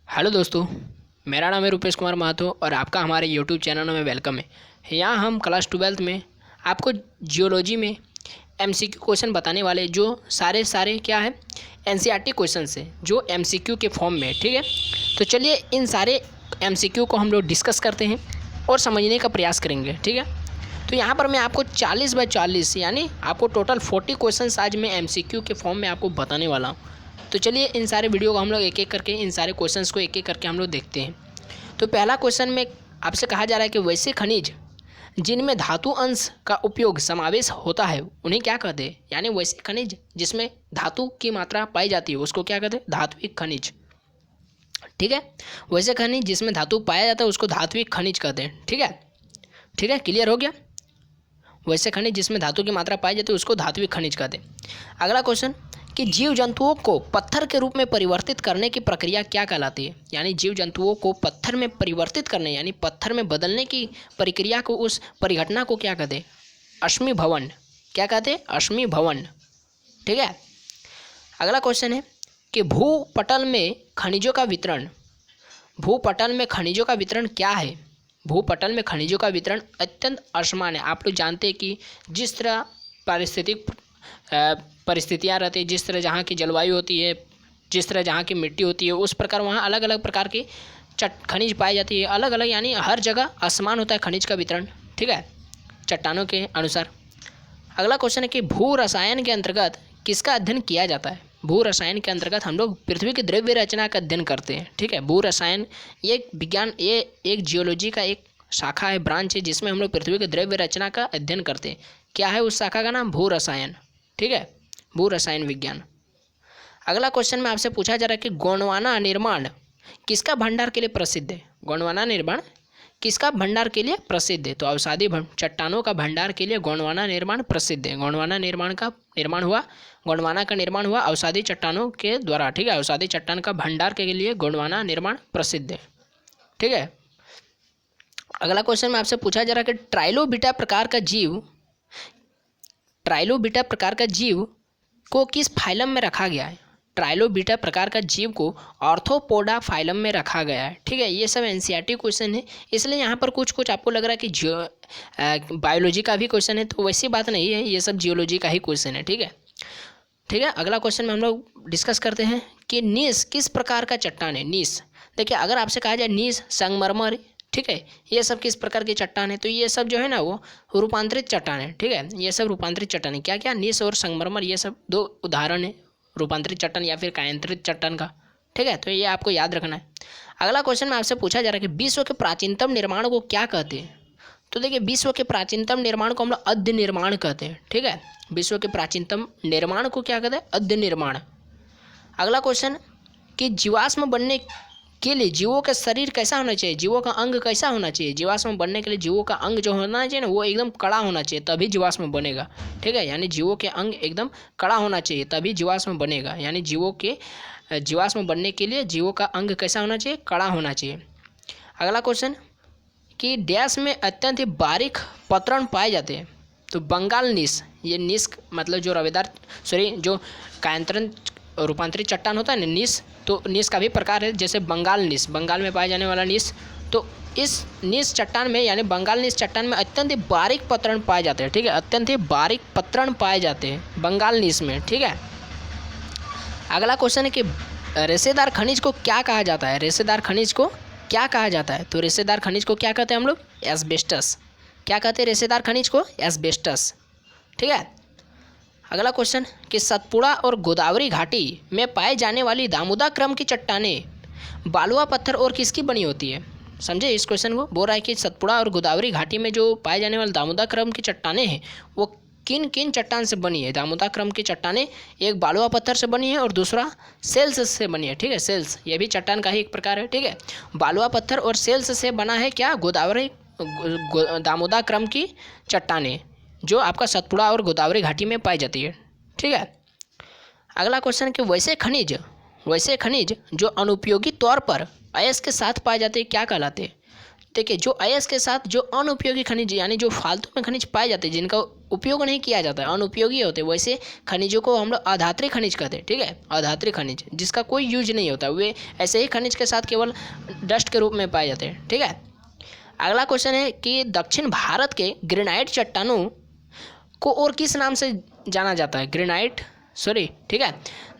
Hello दोस्तों, मेरा नाम है रुपेश कुमार महतो और आपका हमारे यूट्यूब चैनल में वेलकम है। यहाँ हम क्लास 12th में आपको जियोलॉजी में एमसीक्यू क्वेश्चन बताने वाले, जो सारे क्या है एनसीईआरटी क्वेश्चन है, जो एमसीक्यू के फॉर्म में। ठीक है, तो चलिए इन सारे एमसीक्यू को हम लोग डिस्कस करते हैं और समझने का प्रयास करेंगे। ठीक है, तो यहाँ पर मैं आपको 40/40 यानी आपको टोटल 40 क्वेश्चन आज मैं एमसीक्यू के फॉर्म में आपको बताने वाला हूँ। तो चलिए इन सारे वीडियो को हम लोग एक एक करके, इन सारे क्वेश्चंस को एक एक करके हम लोग देखते हैं। तो पहला क्वेश्चन में आपसे कहा जा रहा है कि वैसे खनिज जिनमें धातु अंश का उपयोग समावेश होता है उन्हें क्या कहते हैं। यानी वैसे खनिज जिसमें धातु की मात्रा पाई जाती है उसको क्या कहते हैं, धात्विक खनिज। ठीक है, वैसे खनिज जिसमें धातु पाया जाता है उसको धात्विक खनिज कहते हैं। ठीक है, क्लियर हो गया। वैसे खनिज जिसमें धातु की मात्रा पाई जाती है उसको धात्विक खनिज कहते हैं। अगला क्वेश्चन कि जीव जंतुओं को पत्थर के रूप में परिवर्तित करने की प्रक्रिया क्या कहलाती है। यानी जीव जंतुओं को पत्थर में परिवर्तित करने यानी पत्थर में बदलने की प्रक्रिया को, उस परिघटना को क्या कहते हैं, अश्मीभवन। क्या कहते हैं, अश्मीभवन। ठीक है, अगला क्वेश्चन है कि भूपटल में खनिजों का वितरण, भूपटल में खनिजों का वितरण क्या है। भूपटल में खनिजों का वितरण अत्यंत असमान है। आप लोग जानते हैं कि जिस तरह परिस्थितियाँ रहती है, जिस तरह जहाँ की जलवायु होती है, जिस तरह जहाँ की मिट्टी होती है, उस प्रकार वहाँ अलग अलग प्रकार की खनिज पाई जाती है। अलग अलग यानी हर जगह असमान होता है खनिज का वितरण। ठीक है, चट्टानों के अनुसार। अगला क्वेश्चन है कि भू रसायन के अंतर्गत किसका अध्ययन किया जाता है। भू रसायन के अंतर्गत हम लोग पृथ्वी की द्रव्य रचना का अध्ययन करते हैं। ठीक है, भू रसायन ये विज्ञान, ये एक जियोलॉजी का एक शाखा है, ब्रांच है, जिसमें हम लोग पृथ्वी की द्रव्य रचना का अध्ययन करते हैं। क्या है उस शाखा का नाम, भू रसायन। ठीक है, भू रसायन विज्ञान। अगला क्वेश्चन में आपसे पूछा जा रहा है कि गोंडवाना निर्माण किसका भंडार के लिए प्रसिद्ध है। गोंडवाना निर्माण किसका भंडार के लिए प्रसिद्ध है। तो अवसादी चट्टानों का भंडार के लिए गोंडवाना निर्माण प्रसिद्ध है। गोंडवाना निर्माण का निर्माण हुआ, गोंडवाना का निर्माण हुआ अवसादी चट्टानों के द्वारा। ठीक है, अवसादी चट्टान का भंडार के लिए गोंडवाना निर्माण प्रसिद्ध है। ठीक है, अगला क्वेश्चन में आपसे पूछा जा रहा है कि ट्राइलोबिटा प्रकार का जीव को किस फाइलम में रखा गया है। ट्राइलोबिटा प्रकार का जीव को ऑर्थोपोडा फाइलम में रखा गया है। ठीक है, ये सब एनसीईआरटी क्वेश्चन है, इसलिए यहाँ पर कुछ आपको लग रहा है कि बायोलॉजी का भी क्वेश्चन है, तो वैसी बात नहीं है, ये सब जियोलॉजी का ही क्वेश्चन है। ठीक है, अगला क्वेश्चन में हम लोग डिस्कस करते हैं कि नीस किस प्रकार का चट्टान है। नीस, देखिए अगर आपसे कहा जाए नीस, संगमरमर, ठीक है, ये सब किस प्रकार की चट्टान है, तो ये सब जो है ना वो रूपांतरित चट्टान है। ठीक है, ये सब रूपांतरित चट्टान है। क्या क्या, नीस और संगमरमर, ये सब दो उदाहरण है रूपांतरित चट्टान या फिर कायांतरित चट्टान का। ठीक है, तो ये आपको याद रखना है। अगला क्वेश्चन में आपसे पूछा जा रहा है कि विश्व के प्राचीनतम निर्माण को क्या कहते हैं। तो देखिए विश्व के प्राचीनतम निर्माण को हम लोग अद्य निर्माण कहते हैं। ठीक है, विश्व के प्राचीनतम निर्माण को क्या कहते हैं, अद्य निर्माण। अगला क्वेश्चन कि जीवाश्म बनने के लिए जीवों का शरीर कैसा होना चाहिए, जीवों का अंग कैसा होना चाहिए। जीवाश्म बनने के लिए जीवों का अंग जो होना चाहिए ना वो एकदम कड़ा होना चाहिए, तभी जीवाश्म बनेगा। ठीक है, यानी जीवों के अंग एकदम कड़ा होना चाहिए तभी जीवाश्म बनेगा। यानी जीवाश्म बनने के लिए जीवों का अंग कैसा होना चाहिए, कड़ा होना चाहिए। अगला क्वेश्चन कि डैश में अत्यंत ही बारीक पतरण पाए जाते हैं। तो बंगाल नीस, ये नीस मतलब जो रवेदार जो कायांतरण रूपांतरित चट्टान होता है ना नीस, तो नीस का भी प्रकार है, जैसे बंगाल नीस, बंगाल में पाए जाने वाला नीस। तो इस नीस चट्टान में यानी बंगाल नीस चट्टान में अत्यंत ही बारीक पतरण पाए जाते हैं। ठीक है, अत्यंत ही बारीक पतरण पाए जाते हैं बंगाल नीस में। ठीक है, अगला क्वेश्चन है कि रेशेदार खनिज को क्या कहा जाता है। रेशेदार खनिज को क्या कहा जाता है। तो रेशेदार खनिज को क्या कहते हैं हम लोग, एस्बेस्टस। क्या कहते हैं रेशेदार खनिज को, एस्बेस्टस। ठीक है, अगला क्वेश्चन कि सतपुड़ा और गोदावरी घाटी में पाए जाने वाली दामोदर क्रम की चट्टानें बालुआ पत्थर और किसकी बनी होती है। समझे इस क्वेश्चन को, बोल रहा है कि सतपुड़ा और गोदावरी घाटी में जो पाए जाने वाली दामोदर क्रम की चट्टानें हैं वो किन किन चट्टान से बनी है। दामोदर क्रम की चट्टानें एक बालुआ पत्थर से बनी है और दूसरा सेल्स से बनी है। ठीक है, सेल्स ये भी चट्टान का ही एक प्रकार है। ठीक है, बालुआ पत्थर और सेल्स से बना है क्या, दामोदर क्रम की चट्टानें, जो आपका सतपुड़ा और गोदावरी घाटी में पाई जाती है। ठीक है, अगला क्वेश्चन कि वैसे खनिज जो अनुपयोगी तौर पर अयस्क के साथ पाए जाते हैं क्या कहलाते हैं। देखिए जो अयस्क के साथ जो अनुपयोगी खनिज यानी जो फालतू में खनिज पाए जाते हैं जिनका उपयोग नहीं किया जाता है, अनुपयोगी होते। वैसे खनिजों को हम लोग अधात्रिक खनिज कहते हैं, ठीक है, अधात्रिक खनिज जिसका कोई यूज नहीं होता, वे ऐसे ही खनिज के साथ केवल डस्ट के रूप में पाए जाते हैं, ठीक है। अगला क्वेश्चन है कि दक्षिण भारत के ग्रेनाइट चट्टानों को और किस नाम से जाना जाता है? ठीक है,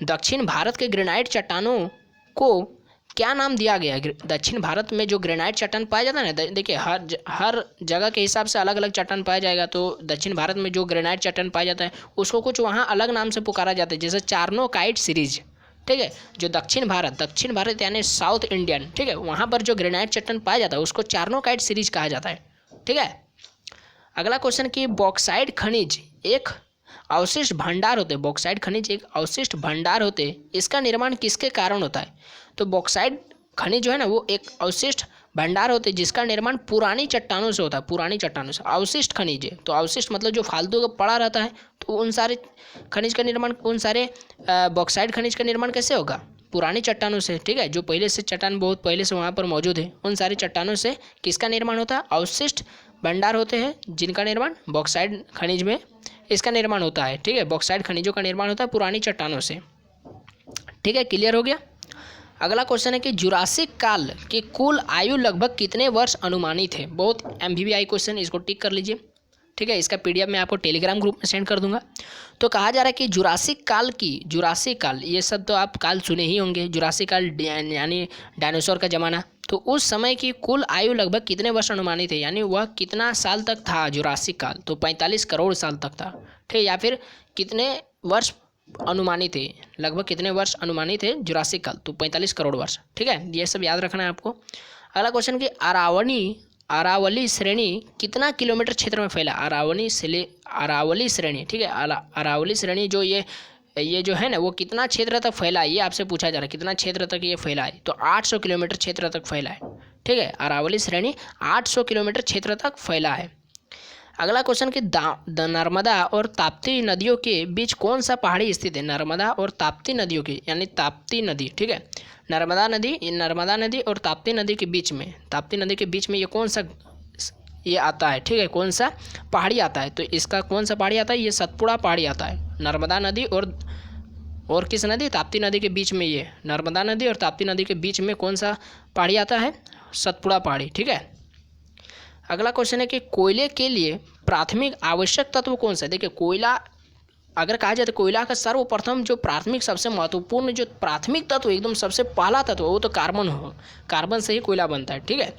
दक्षिण भारत के ग्रेनाइट चट्टानों को क्या नाम दिया गया है? दक्षिण भारत में जो ग्रेनाइट चट्टान पाया जाता है ना, देखिए हर जगह के हिसाब से अलग अलग चट्टान पाया जाएगा। तो दक्षिण भारत में जो ग्रेनाइट चट्टान पाया जाता है उसको कुछ वहाँ अलग नाम से पुकारा जाता है, जैसे चार्नोकाइट सीरीज, ठीक है। जो दक्षिण भारत यानी साउथ इंडियन, ठीक है, वहाँ पर जो ग्रेनाइट चट्टान पाया जाता है उसको चार्नोकाइट सीरीज कहा जाता है, ठीक है। अगला क्वेश्चन कि बॉक्साइट खनिज एक अवशिष्ट भंडार होते, बॉक्साइट खनिज एक अवशिष्ट भंडार होते, इसका निर्माण किसके कारण होता है? तो बॉक्साइट खनिज जो है ना वो एक अवशिष्ट भंडार होते जिसका निर्माण पुरानी चट्टानों से होता है, पुरानी चट्टानों से। अवशिष्ट खनिज है तो अवशिष्ट मतलब जो फालतू का पड़ा रहता है, तो उन सारे खनिज का निर्माण, उन सारे बॉक्साइट खनिज का निर्माण कैसे होगा? पुरानी चट्टानों से, ठीक है, जो पहले से चट्टान बहुत पहले से वहाँ पर मौजूद है, उन सारी चट्टानों से किसका निर्माण होता है? अवशिष्ट भंडार होते हैं जिनका निर्माण बॉक्साइट खनिज में इसका निर्माण होता है, ठीक है। बॉक्साइट खनिजों का निर्माण होता है पुरानी चट्टानों से, ठीक है, क्लियर हो गया। अगला क्वेश्चन है कि जुरासिक काल की कुल आयु लगभग कितने वर्ष अनुमानित है? बहुत MVVI क्वेश्चन, इसको टिक कर लीजिए, ठीक है। इसका PDF मैं आपको टेलीग्राम ग्रुप में सेंड कर दूंगा। तो कहा जा रहा है कि जुरासिक काल, ये सब तो आप काल सुने ही होंगे, जुरासिक काल यानी डायनासोर का ज़माना। तो उस समय की कुल आयु लगभग कितने वर्ष अनुमानित है, यानी वह कितना साल तक था जुरासिक काल? तो 45 करोड़ साल तक था, ठीक है। या फिर कितने वर्ष अनुमानित है, लगभग कितने वर्ष अनुमानित है जुरासिक काल? तो 45 करोड़ वर्ष, ठीक है। ये सब याद रखना है आपको। अगला क्वेश्चन कि अरावली श्रेणी कितना किलोमीटर क्षेत्र में फैला? अरावली श्रेणी, ठीक है, अरावली श्रेणी जो ये जो है ना वो कितना क्षेत्र तक फैला है, ये आपसे पूछा जा रहा है, कितना क्षेत्र तक ये फैला है? तो 800 किलोमीटर क्षेत्र तक फैला है, ठीक है। अरावली श्रेणी 800 किलोमीटर क्षेत्र तक फैला है। अगला क्वेश्चन कि नर्मदा और ताप्ती नदियों के बीच कौन सा पहाड़ी स्थित है? नर्मदा और ताप्ती नदियों की, यानी ताप्ती नदी, ठीक है, नर्मदा नदी और ताप्ती नदी के बीच में, ताप्ती नदी के बीच में ये कौन सा ये आता है, ठीक है, कौन सा पहाड़ी आता है? तो इसका कौन सा पहाड़ी आता है? ये सतपुड़ा पहाड़ी आता है। नर्मदा नदी और किस नदी? ताप्ती नदी के बीच में, ये नर्मदा नदी और ताप्ती नदी के बीच में कौन सा पहाड़ी आता है? सतपुड़ा पहाड़ी, ठीक है। अगला क्वेश्चन है कि कोयले के लिए प्राथमिक आवश्यक तत्व कौन सा है? देखिए कोयला अगर कहा जाए तो कोयला का सर्वप्रथम जो प्राथमिक सबसे महत्वपूर्ण जो प्राथमिक तत्व एकदम सबसे पहला तत्व वो तो कार्बन हो, कार्बन से ही कोयला बनता है, ठीक है।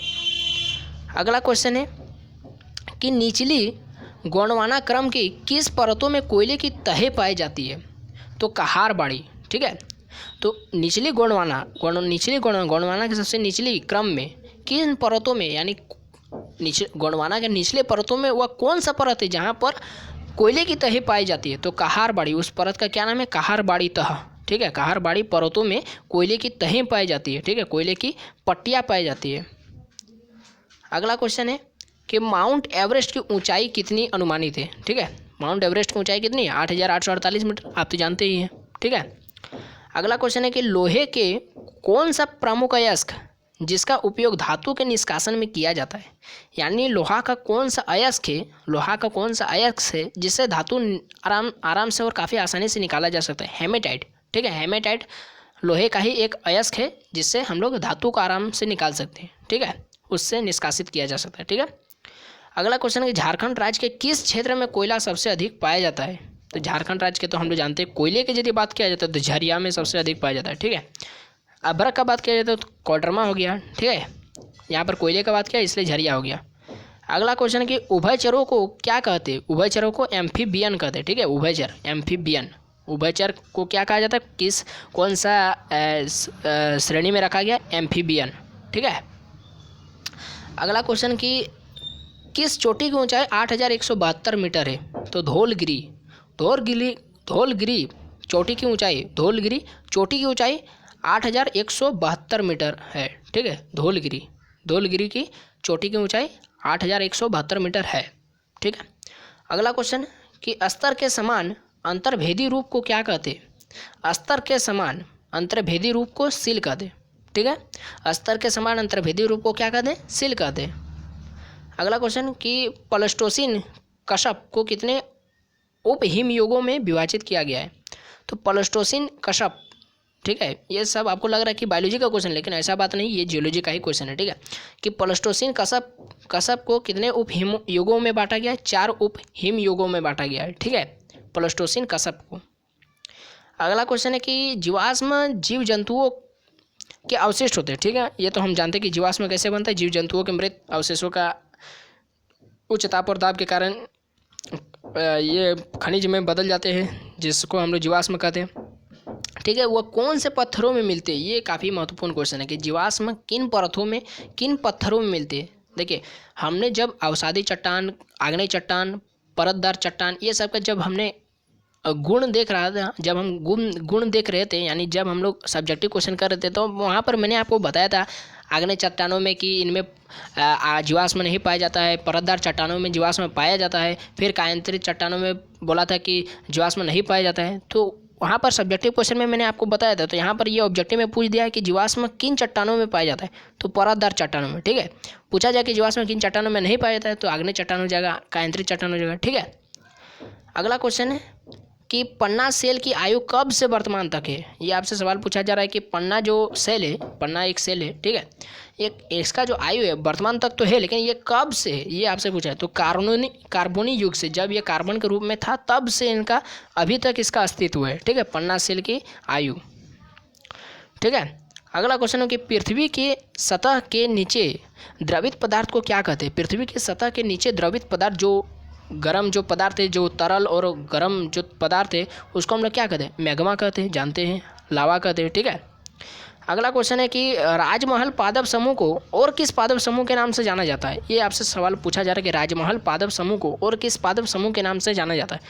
अगला क्वेश्चन है कि निचली गोंडवाना क्रम की किस परतों में कोयले की तहें पाई जाती है? तो कहारबाड़ी, ठीक है। तो निचली गोंडवाना के सबसे निचली क्रम में किन परतों में, यानी गोंडवाना के निचले परतों में वह कौन सा परत है जहाँ पर कोयले की तहें पाई जाती है? तो कहारबाड़ी, उस परत का क्या नाम है? कहारबाड़ी तह, ठीक है। कहारबाड़ी परतों में कोयले की तहें पाई जाती है, ठीक है, कोयले की पट्टियाँ पाई जाती है। अगला क्वेश्चन है कि माउंट एवरेस्ट की ऊंचाई कितनी अनुमानित है? ठीक है, माउंट एवरेस्ट की ऊंचाई कितनी है? 8,848 मीटर, आप तो जानते ही हैं, ठीक है। अगला क्वेश्चन है कि लोहे के कौन सा प्रमुख अयस्क जिसका उपयोग धातु के निष्कासन में किया जाता है? यानी लोहा का कौन सा अयस्क है जिससे धातु आराम से और काफ़ी आसानी से निकाला जा सकता है? हेमेटाइट, ठीक है, हेमेटाइट लोहे का ही एक अयस्क है जिससे हम लोग धातु को आराम से निकाल सकते हैं, ठीक है, उससे निष्कासित किया जा सकता है, ठीक है। अगला क्वेश्चन है कि झारखंड राज्य के किस क्षेत्र में कोयला सबसे अधिक पाया जाता है? तो झारखंड राज्य के तो हम लोग जानते हैं, कोयले की यदि बात किया जाता है तो झरिया में सबसे अधिक पाया जाता है, ठीक है। अभ्रक का बात किया जाए तो कोडरमा हो गया, ठीक है, यहाँ पर कोयले का बात किया इसलिए झरिया हो गया। अगला क्वेश्चन है कि उभयचरों को क्या कहते हैं? उभयचरों को एम्फीबियन कहते हैं, ठीक है, उभयचर, एम्फीबियन, उभयचर को क्या कहा जाता है? कौन सा श्रेणी में रखा गया? एम्फीबियन, ठीक है। अगला क्वेश्चन कि किस चोटी की ऊंचाई 8,172 मीटर है? तो धौलगिरी चोटी की ऊंचाई 8,172 मीटर है, ठीक है। धौलगिरी की चोटी की ऊंचाई 8,172 मीटर है, ठीक है। अगला क्वेश्चन कि अस्तर के समान अंतर्भेदी रूप को क्या कहते हैं? अस्तर के समान अंतर्भेदी रूप को सील कहते हैं, ठीक है। अस्तर के समान अंतर्भेदी रूप को क्या कहते हैं? सील कहते हैं। अगला क्वेश्चन कि प्लास्टोसिन कशप को कितने उप हिमयुगों में विभाजित किया गया है। तो प्लेस्टोसीन कशप, ठीक है, ये सब आपको लग रहा है कि बायोलॉजी का क्वेश्चन, लेकिन ऐसा बात नहीं, ये जियोलॉजी का ही क्वेश्चन है। ठीक है, कि प्लेस्टोसीन कशप को कितने उप हिम युगों में बांटा गया है? 4 उप हिम युगों में बांटा गया है। ठीक है, प्लेस्टोसीन कशप को। अगला क्वेश्चन है कि जीवाश्म जीव जंतुओं के अवशिष्ट होते हैं। ठीक है, ये तो हम जानते हैं कि जीवाश्म कैसे बनता है, जीव जंतुओं के मृत अवशेषों का उच्च ताप और दाब के कारण ये खनिज में बदल जाते हैं, जिसको हम लोग जीवाश्म कहते हैं। ठीक है, वह कौन से पत्थरों में मिलते हैं? ये काफ़ी महत्वपूर्ण क्वेश्चन है कि जीवाश्म किन परतों में, किन पत्थरों में मिलते हैं। देखिए, हमने जब अवसादी चट्टान, आग्नेय चट्टान, परतदार चट्टान, ये सब का जब हमने गुण देख रहा था, जब हम गुण देख रहे थे, यानी जब हम लोग सब्जेक्टिव क्वेश्चन कर रहे थे, तो वहाँ पर मैंने आपको बताया था आग्नेय चट्टानों में कि इनमें जीवाश्म नहीं पाया जाता है, परतदार चट्टानों में जीवाश्म पाया जाता है, फिर कायांतरित चट्टानों में बोला था कि जीवाश्म नहीं पाया जाता है। तो वहाँ पर सब्जेक्टिव क्वेश्चन में मैंने आपको बताया था। तो यहाँ पर ये ऑब्जेक्टिव में पूछ दिया है कि जीवाश्म किन चट्टानों में पाया जाता है, तो परतदार चट्टानों में। ठीक है, पूछा जाए कि जीवाश्म किन चट्टानों में नहीं पाया जाता है, तो आग्नेय चट्टान हो जाएगा, कायांतरित चट्टान हो जाएगा। ठीक है, अगला क्वेश्चन है कि पन्ना सेल की आयु कब से वर्तमान तक है? ये आपसे सवाल पूछा जा रहा है कि पन्ना जो सेल है, पन्ना एक सेल है, ठीक है, एक इसका जो आयु है वर्तमान तक तो है, लेकिन ये कब से है, ये आपसे पूछा है। तो कार्बोनी युग से, जब ये कार्बन के रूप में था तब से इनका अभी तक इसका अस्तित्व है। ठीक है, पन्ना सेल की आयु। ठीक है, अगला क्वेश्चन है कि पृथ्वी के सतह के नीचे द्रवित पदार्थ को क्या कहते हैं? पृथ्वी की सतह के नीचे द्रवित पदार्थ, जो गर्म जो पदार्थ है, जो तरल और गर्म जो पदार्थ है, उसको हम लोग क्या कहते हैं? मैग्मा कहते हैं, जानते हैं, लावा कहते हैं। ठीक है, अगला क्वेश्चन है कि राजमहल पादप समूह को और किस पादप समूह के नाम से जाना जाता है? ये आपसे सवाल पूछा जा रहा है कि राजमहल पादप समूह को और किस पादप समूह के नाम से जाना जाता है?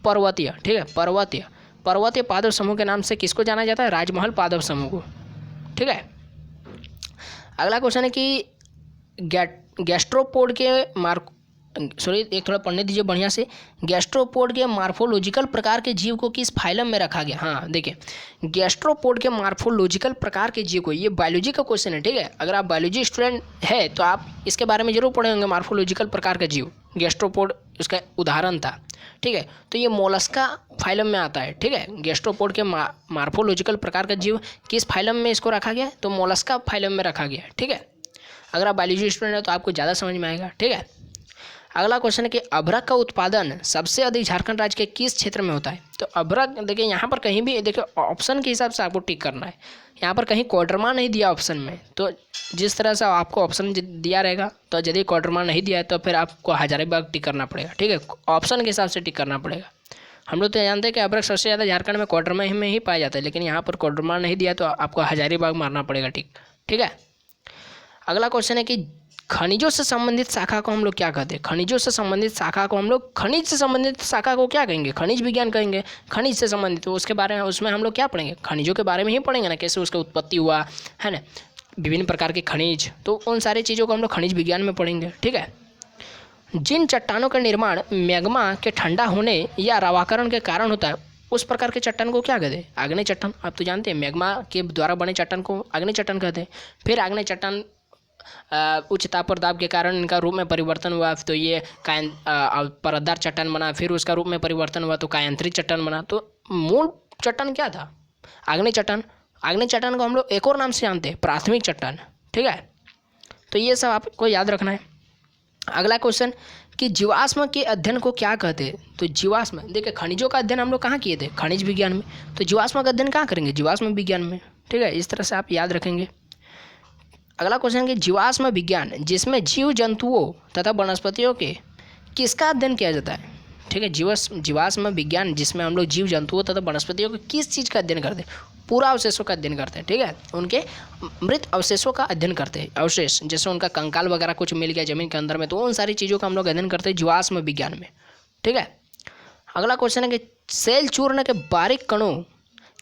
पर्वतीय। ठीक है, पर्वतीय पादप समूह के नाम से किसको जाना जाता है? राजमहल पादप समूह को। ठीक है, अगला क्वेश्चन है कि गैस्ट्रोपोड के एक थोड़ा पढ़ने दीजिए बढ़िया से। गैस्ट्रोपोड के मार्फोलॉजिकल प्रकार के जीव को किस फाइलम में रखा गया? हाँ, देखिए, गैस्ट्रोपोड के मार्फोलॉजिकल प्रकार के जीव को, ये बायोलॉजी का क्वेश्चन है। ठीक है, अगर आप बायोलॉजी स्टूडेंट है तो आप इसके बारे में जरूर पढ़े होंगे। मार्फोलॉजिकल प्रकार का जीव, गैस्ट्रोपोड उसका उदाहरण था। ठीक है, तो ये मोलस्का फाइलम में आता है। ठीक है, गैस्ट्रोपोड के मार्फोलॉजिकल प्रकार का जीव किस फाइलम में इसको रखा गया है? तो मोलस्का फाइलम में रखा गया है। ठीक है, अगर आप बायोलॉजी स्टूडेंट है तो आपको ज़्यादा समझ में आएगा। ठीक है, अगला क्वेश्चन है कि अभ्रक का उत्पादन सबसे अधिक झारखंड राज्य के किस क्षेत्र में होता है? तो अभ्रक, देखिए यहाँ पर कहीं भी, देखिए ऑप्शन के हिसाब से आपको टिक करना है। यहाँ पर कहीं कोडरमा नहीं दिया ऑप्शन में, तो जिस तरह से आपको ऑप्शन दिया रहेगा, तो यदि कोडरमा नहीं दिया है तो फिर आपको हजारीबाग टिक करना पड़ेगा। ठीक है, ऑप्शन के हिसाब से टिक करना पड़ेगा। हम लोग तो जानते हैं कि अभ्रक सबसे ज़्यादा झारखंड में कोडरमा में ही पाया जाता है, लेकिन यहाँ पर कोडरमा नहीं दिया तो आपको हजारीबाग मारना पड़ेगा टिक। ठीक है, अगला क्वेश्चन है कि खनिजों से संबंधित शाखा को हम लोग क्या कहते हैं? खनिजों से संबंधित शाखा को हम लोग, खनिज से संबंधित शाखा को क्या कहेंगे? खनिज विज्ञान कहेंगे। खनिज से संबंधित, तो उसके बारे में, उसमें हम लोग क्या पढ़ेंगे? खनिजों के बारे में ही पढ़ेंगे ना, कैसे उसका उत्पत्ति हुआ है ना, विभिन्न प्रकार के खनिज, तो उन सारी चीज़ों को हम लोग खनिज विज्ञान में पढ़ेंगे। ठीक है, जिन चट्टानों का निर्माण मैग्मा के ठंडा होने या रवाकरण के कारण होता है, उस प्रकार के चट्टान को क्या कहते हैं? आग्नेय चट्टान। आप तो जानते हैं मैग्मा के द्वारा बने चट्टान को आग्नेय चट्टान कहते हैं। फिर आग्नेय चट्टान उच्च ताप और दाब के कारण इनका रूप में परिवर्तन हुआ, तो ये परतदार चट्टान बना, फिर उसका रूप में परिवर्तन हुआ तो कायांतरित चट्टान बना। तो मूल चट्टान क्या था? आग्नेय चट्टान। आग्नेय चट्टान को हम लोग एक और नाम से जानते हैं, प्राथमिक चट्टान। ठीक है, तो ये सब आपको याद रखना है। अगला क्वेश्चन कि जीवाश्म के अध्ययन को क्या कहते हैं? तो जीवाश्म, देखिए खनिजों का अध्ययन हम लोग कहाँ किए थे? खनिज विज्ञान में। तो जीवाश्म का अध्ययन कहाँ करेंगे? जीवाश्म विज्ञान में। ठीक है, इस तरह से आप याद रखेंगे। अगला क्वेश्चन कि जीवाश्म विज्ञान जिसमें जीव जंतुओं तथा वनस्पतियों के किसका अध्ययन किया जाता है? ठीक है, जीवाश्म विज्ञान जिसमें हम लोग जीव जंतुओं तथा वनस्पतियों के किस चीज़ का अध्ययन करते हैं? पूरा अवशेषों का अध्ययन करते हैं। ठीक है, उनके मृत अवशेषों का अध्ययन करते हैं। अवशेष जैसे उनका कंकाल वगैरह कुछ मिल गया जमीन के अंदर में, तो उन सारी चीज़ों का हम लोग अध्ययन करते हैं जीवाश्म विज्ञान में। ठीक है, अगला क्वेश्चन है कि सेल चूर्ण के बारीक कणों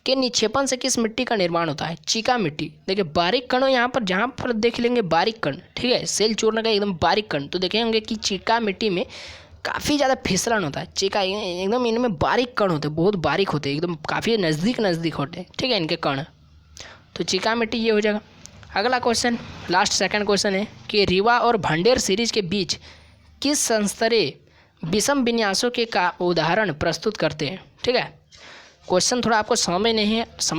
के निक्षेपण से किस मिट्टी का निर्माण होता है? चीका मिट्टी। देखिए बारीक कणों यहाँ पर जहाँ पर देख लेंगे बारीक कण, ठीक है, सेल चूर्ण का एकदम बारीक कण, तो देखेंगे कि चीका मिट्टी में काफ़ी ज़्यादा फिसलन होता है। चीका एकदम, इनमें बारीक कण होते हैं, बहुत बारीक होते हैं, एकदम काफ़ी नज़दीक होते हैं। ठीक है, इनके कण, तो चीका मिट्टी ये हो जाएगा। अगला क्वेश्चन, लास्ट सेकंड क्वेश्चन है कि रीवा और भंडेर सीरीज के बीच किस संस्तरे विषम विन्यासों के का उदाहरण प्रस्तुत करते हैं। ठीक है, क्वेश्चन थोड़ा आपको समझ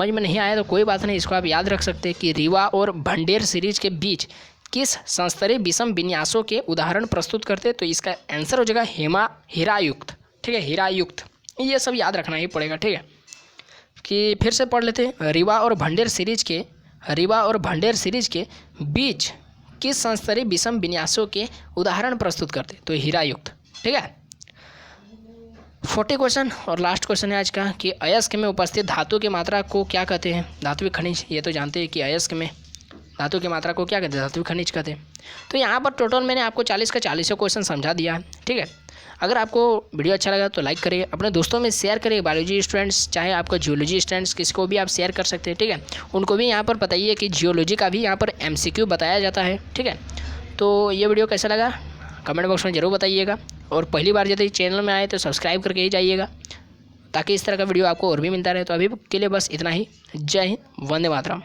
में नहीं आया तो कोई बात नहीं, इसको आप याद रख सकते हैं कि रीवा और भंडेर सीरीज के बीच किस संस्तरीय विषम विन्यासों के उदाहरण प्रस्तुत करते हैं। तो इसका आंसर हो जाएगा हीरायुक्त। ठीक है, हीरायुक्त, ये सब याद रखना ही पड़ेगा। ठीक है, कि फिर से पढ़ लेते हैं। रीवा और भंडेर सीरीज के बीच किस संस्तरीय विषम विन्यासों के उदाहरण प्रस्तुत करते, तो हीरायुक्त। ठीक है, 40 क्वेश्चन और लास्ट क्वेश्चन है आज का कि अयस्क में उपस्थित धातु की मात्रा को क्या कहते हैं। धात्विक खनिज, ये तो जानते हैं कि अयस्क में धातु की मात्रा को क्या कहते हैं, धात्विक खनिज कहते हैं। तो यहाँ पर टोटल मैंने आपको 40 का 40 क्वेश्चन समझा दिया है। ठीक है, अगर आपको वीडियो अच्छा लगा तो लाइक करिए, अपने दोस्तों में शेयर करिए, बायोलॉजी स्टूडेंट्स चाहे आपका जियोलॉजी स्टूडेंट्स किसको भी आप शेयर कर सकते हैं। ठीक है, उनको भी यहाँ पर बताइए कि जियोलॉजी का भी यहाँ पर MCQ बताया जाता है। ठीक है, तो ये वीडियो कैसा लगा कमेंट बॉक्स में ज़रूर बताइएगा, और पहली बार यदि चैनल में आए तो सब्सक्राइब करके ही जाइएगा ताकि इस तरह का वीडियो आपको और भी मिलता रहे। तो अभी के लिए बस इतना ही। जय हिंद, वंदे मातरम।